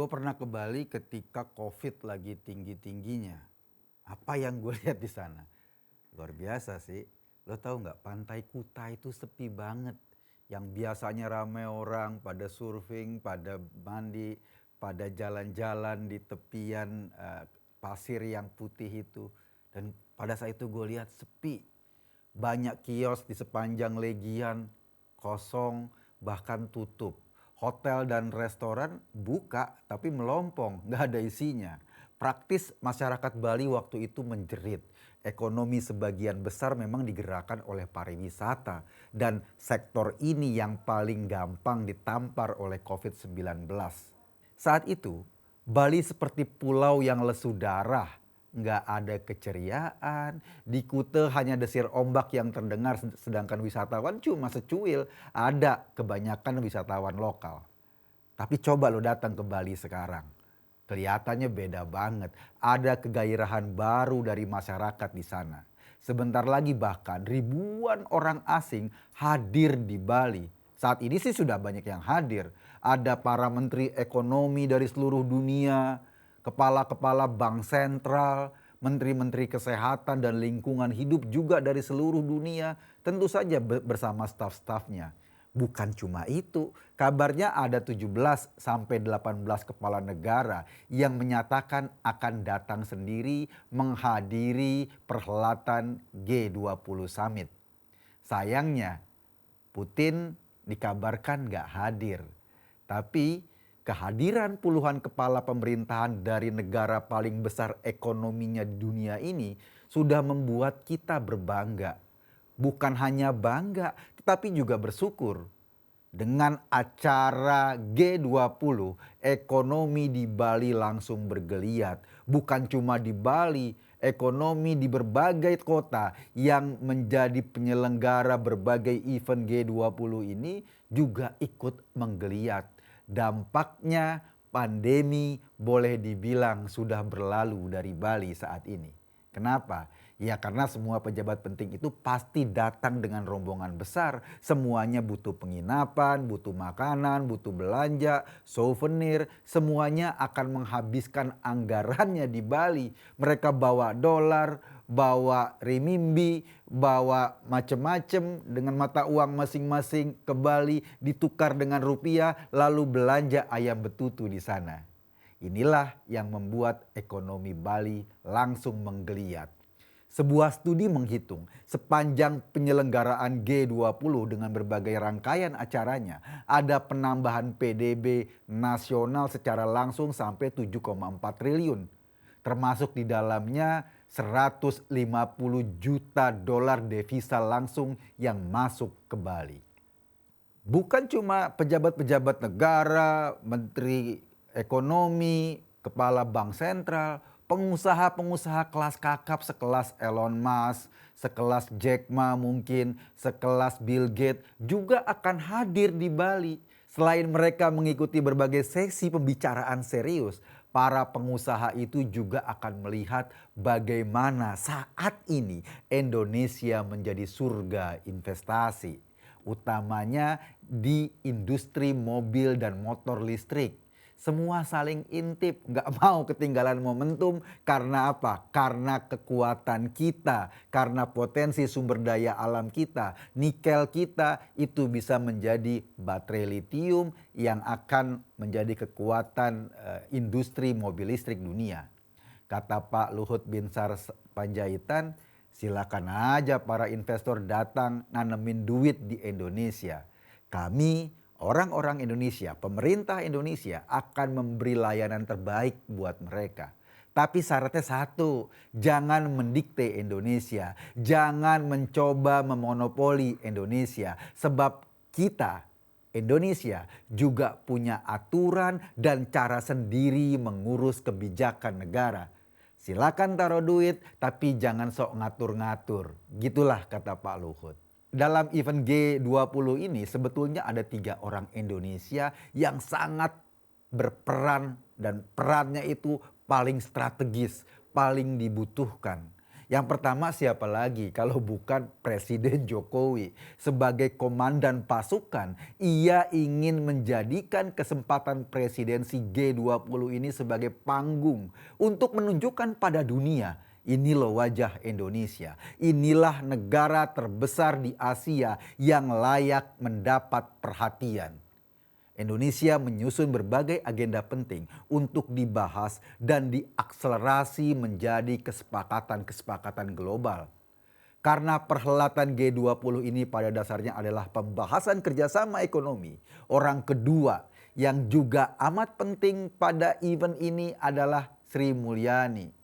Gue pernah ke Bali ketika COVID lagi tinggi-tingginya. Apa yang gue lihat di sana? Luar biasa sih. Lo tahu nggak, Pantai Kuta itu sepi banget. Yang biasanya ramai orang pada surfing, pada mandi, pada jalan-jalan di tepian pasir yang putih itu. Dan pada saat itu gue lihat sepi. Banyak kios di sepanjang Legian kosong, bahkan tutup. Hotel dan restoran buka tapi melompong, nggak ada isinya. Praktis masyarakat Bali waktu itu menjerit. Ekonomi sebagian besar memang digerakkan oleh pariwisata. Dan sektor ini yang paling gampang ditampar oleh COVID-19. Saat itu Bali seperti pulau yang lesu darah. Nggak ada keceriaan, di Kuta hanya desir ombak yang terdengar sedangkan wisatawan cuma secuil, ada kebanyakan wisatawan lokal. Tapi coba lo datang ke Bali sekarang, kelihatannya beda banget, ada kegairahan baru dari masyarakat di sana. Sebentar lagi bahkan ribuan orang asing hadir di Bali. Saat ini sih sudah banyak yang hadir, ada para menteri ekonomi dari seluruh dunia, kepala-kepala bank sentral, menteri-menteri kesehatan dan lingkungan hidup juga dari seluruh dunia, tentu saja bersama staf-stafnya. Bukan cuma itu, kabarnya ada 17 sampai 18 kepala negara yang menyatakan akan datang sendiri menghadiri perhelatan G20 Summit. Sayangnya, Putin dikabarkan nggak hadir. Tapi kehadiran puluhan kepala pemerintahan dari negara paling besar ekonominya di dunia ini sudah membuat kita berbangga. Bukan hanya bangga, tetapi juga bersyukur. Dengan acara G20, ekonomi di Bali langsung bergeliat. Bukan cuma di Bali, ekonomi di berbagai kota yang menjadi penyelenggara berbagai event G20 ini juga ikut menggeliat. Dampaknya pandemi boleh dibilang sudah berlalu dari Bali saat ini. Kenapa? Ya karena semua pejabat penting itu pasti datang dengan rombongan besar. Semuanya butuh penginapan, butuh makanan, butuh belanja, souvenir. Semuanya akan menghabiskan anggarannya di Bali. Mereka bawa dolar, bawa renminbi, bawa macam-macam dengan mata uang masing-masing ke Bali. Ditukar dengan rupiah lalu belanja ayam betutu di sana. Inilah yang membuat ekonomi Bali langsung menggeliat. Sebuah studi menghitung sepanjang penyelenggaraan G20 dengan berbagai rangkaian acaranya ada penambahan PDB nasional secara langsung sampai 7,4 triliun. Termasuk di dalamnya 150 juta dolar devisa langsung yang masuk ke Bali. Bukan cuma pejabat-pejabat negara, menteri ekonomi, kepala bank sentral, pengusaha-pengusaha kelas kakap sekelas Elon Musk, sekelas Jack Ma mungkin, sekelas Bill Gates juga akan hadir di Bali. Selain mereka mengikuti berbagai sesi pembicaraan serius, para pengusaha itu juga akan melihat bagaimana saat ini Indonesia menjadi surga investasi. Utamanya di industri mobil dan motor listrik. Semua saling intip, nggak mau ketinggalan momentum. Karena apa? Karena kekuatan kita, karena potensi sumber daya alam kita. Nikel kita itu bisa menjadi baterai litium yang akan menjadi kekuatan industri mobil listrik dunia. Kata Pak Luhut Binsar Panjaitan, silakan aja para investor datang nanemin duit di Indonesia. Kami orang-orang Indonesia, pemerintah Indonesia akan memberi layanan terbaik buat mereka. Tapi syaratnya satu, jangan mendikte Indonesia. Jangan mencoba memonopoli Indonesia. Sebab kita, Indonesia, juga punya aturan dan cara sendiri mengurus kebijakan negara. Silakan taruh duit tapi jangan sok ngatur-ngatur. Gitulah kata Pak Luhut. Dalam event G20 ini sebetulnya ada 3 orang Indonesia yang sangat berperan dan perannya itu paling strategis, paling dibutuhkan. Yang pertama siapa lagi kalau bukan Presiden Jokowi. Sebagai komandan pasukan, ia ingin menjadikan kesempatan presidensi G20 ini sebagai panggung untuk menunjukkan pada dunia, ini loh wajah Indonesia. Inilah negara terbesar di Asia yang layak mendapat perhatian. Indonesia menyusun berbagai agenda penting untuk dibahas dan diakselerasi menjadi kesepakatan-kesepakatan global. Karena perhelatan G20 ini pada dasarnya adalah pembahasan kerjasama ekonomi. Orang kedua yang juga amat penting pada event ini adalah Sri Mulyani.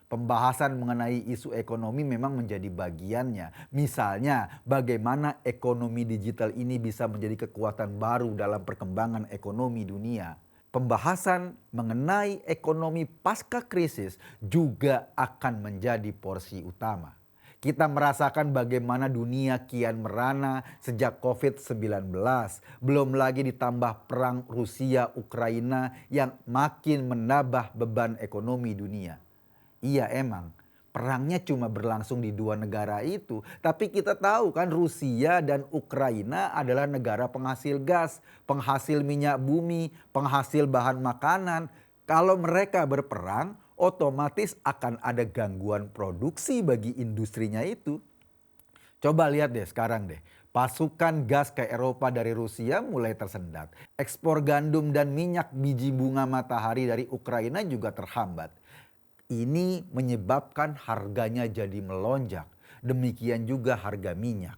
Pembahasan mengenai isu ekonomi memang menjadi bagiannya. Misalnya bagaimana ekonomi digital ini bisa menjadi kekuatan baru dalam perkembangan ekonomi dunia. Pembahasan mengenai ekonomi pasca krisis juga akan menjadi porsi utama. Kita merasakan bagaimana dunia kian merana sejak COVID-19. Belum lagi ditambah perang Rusia-Ukraina yang makin menambah beban ekonomi dunia. Iya emang, perangnya cuma berlangsung di dua negara itu. Tapi kita tahu kan Rusia dan Ukraina adalah negara penghasil gas, penghasil minyak bumi, penghasil bahan makanan. Kalau mereka berperang, otomatis akan ada gangguan produksi bagi industrinya itu. Coba lihat deh sekarang deh. Pasukan gas ke Eropa dari Rusia mulai tersendat. Ekspor gandum dan minyak biji bunga matahari dari Ukraina juga terhambat. Ini menyebabkan harganya jadi melonjak. Demikian juga harga minyak.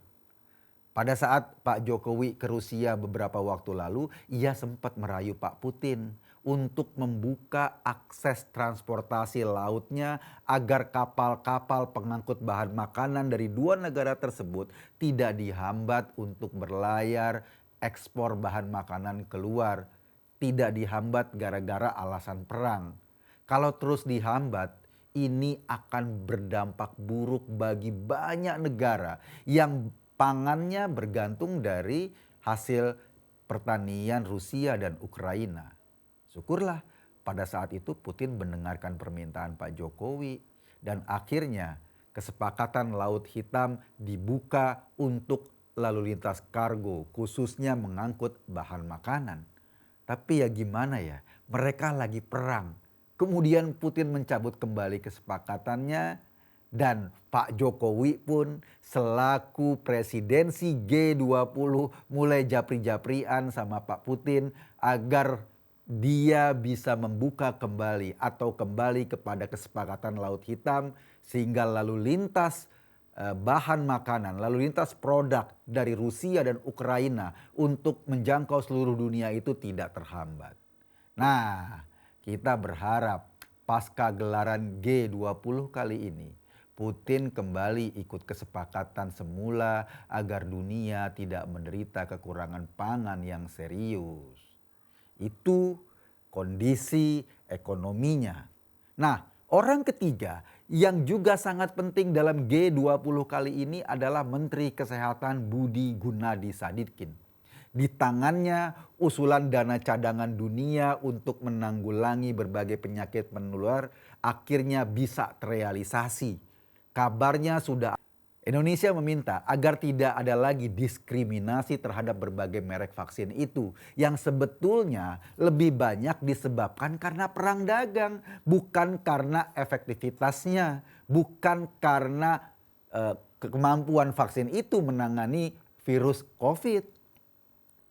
Pada saat Pak Jokowi ke Rusia beberapa waktu lalu, ia sempat merayu Pak Putin untuk membuka akses transportasi lautnya agar kapal-kapal pengangkut bahan makanan dari dua negara tersebut tidak dihambat untuk berlayar ekspor bahan makanan keluar. Tidak dihambat gara-gara alasan perang. Kalau terus dihambat, ini akan berdampak buruk bagi banyak negara yang pangannya bergantung dari hasil pertanian Rusia dan Ukraina. Syukurlah pada saat itu Putin mendengarkan permintaan Pak Jokowi dan akhirnya kesepakatan Laut Hitam dibuka untuk lalu lintas kargo, khususnya mengangkut bahan makanan. Tapi ya gimana ya, mereka lagi perang. Kemudian Putin mencabut kembali kesepakatannya dan Pak Jokowi pun selaku presidensi G20 mulai japri-japrian sama Pak Putin agar dia bisa membuka kembali atau kembali kepada kesepakatan Laut Hitam sehingga lalu lintas bahan makanan, lalu lintas produk dari Rusia dan Ukraina untuk menjangkau seluruh dunia itu tidak terhambat. Nah, kita berharap pasca gelaran G20 kali ini, Putin kembali ikut kesepakatan semula agar dunia tidak menderita kekurangan pangan yang serius. Itu kondisi ekonominya. Nah, orang ketiga yang juga sangat penting dalam G20 kali ini adalah Menteri Kesehatan Budi Gunadi Sadikin. Di tangannya usulan dana cadangan dunia untuk menanggulangi berbagai penyakit menular akhirnya bisa terrealisasi. Kabarnya sudah Indonesia meminta agar tidak ada lagi diskriminasi terhadap berbagai merek vaksin itu yang sebetulnya lebih banyak disebabkan karena perang dagang, bukan karena efektivitasnya, bukan karena kemampuan vaksin itu menangani virus COVID.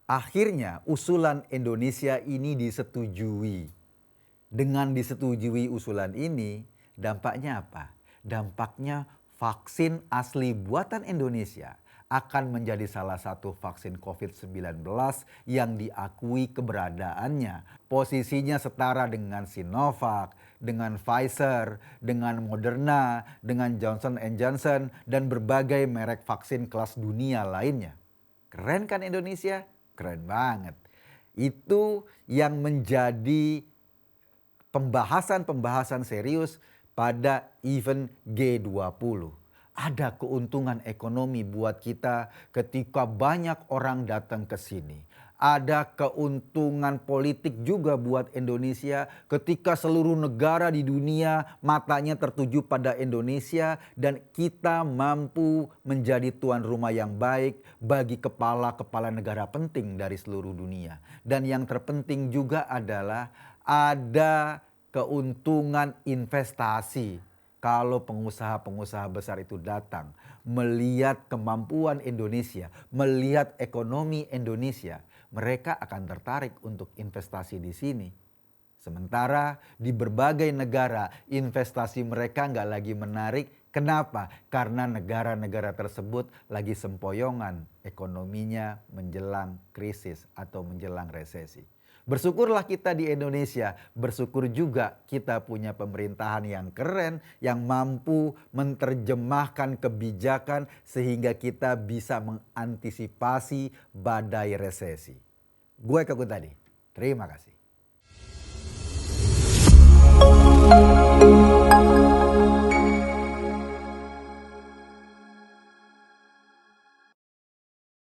Akhirnya usulan Indonesia ini disetujui. Dengan disetujui usulan ini, dampaknya apa? Dampaknya vaksin asli buatan Indonesia akan menjadi salah satu vaksin COVID-19 yang diakui keberadaannya. Posisinya setara dengan Sinovac, dengan Pfizer, dengan Moderna, dengan Johnson & Johnson, dan berbagai merek vaksin kelas dunia lainnya. Keren kan Indonesia? Keren banget. Itu yang menjadi pembahasan-pembahasan serius pada event G20. Ada keuntungan ekonomi buat kita ketika banyak orang datang ke sini. ada keuntungan politik juga buat Indonesia ketika seluruh negara di dunia matanya tertuju pada Indonesia dan kita mampu menjadi tuan rumah yang baik bagi kepala-kepala negara penting dari seluruh dunia. Dan yang terpenting juga adalah ada keuntungan investasi. Kalau pengusaha-pengusaha besar itu datang melihat kemampuan Indonesia, melihat ekonomi Indonesia, mereka akan tertarik untuk investasi di sini. Sementara di berbagai negara investasi mereka nggak lagi menarik. Kenapa? Karena negara-negara tersebut lagi sempoyongan ekonominya menjelang krisis atau menjelang resesi. Bersyukurlah kita di Indonesia, bersyukur juga kita punya pemerintahan yang keren, yang mampu menerjemahkan kebijakan sehingga kita bisa mengantisipasi badai resesi. Gue Eka Kuntadi, terima kasih.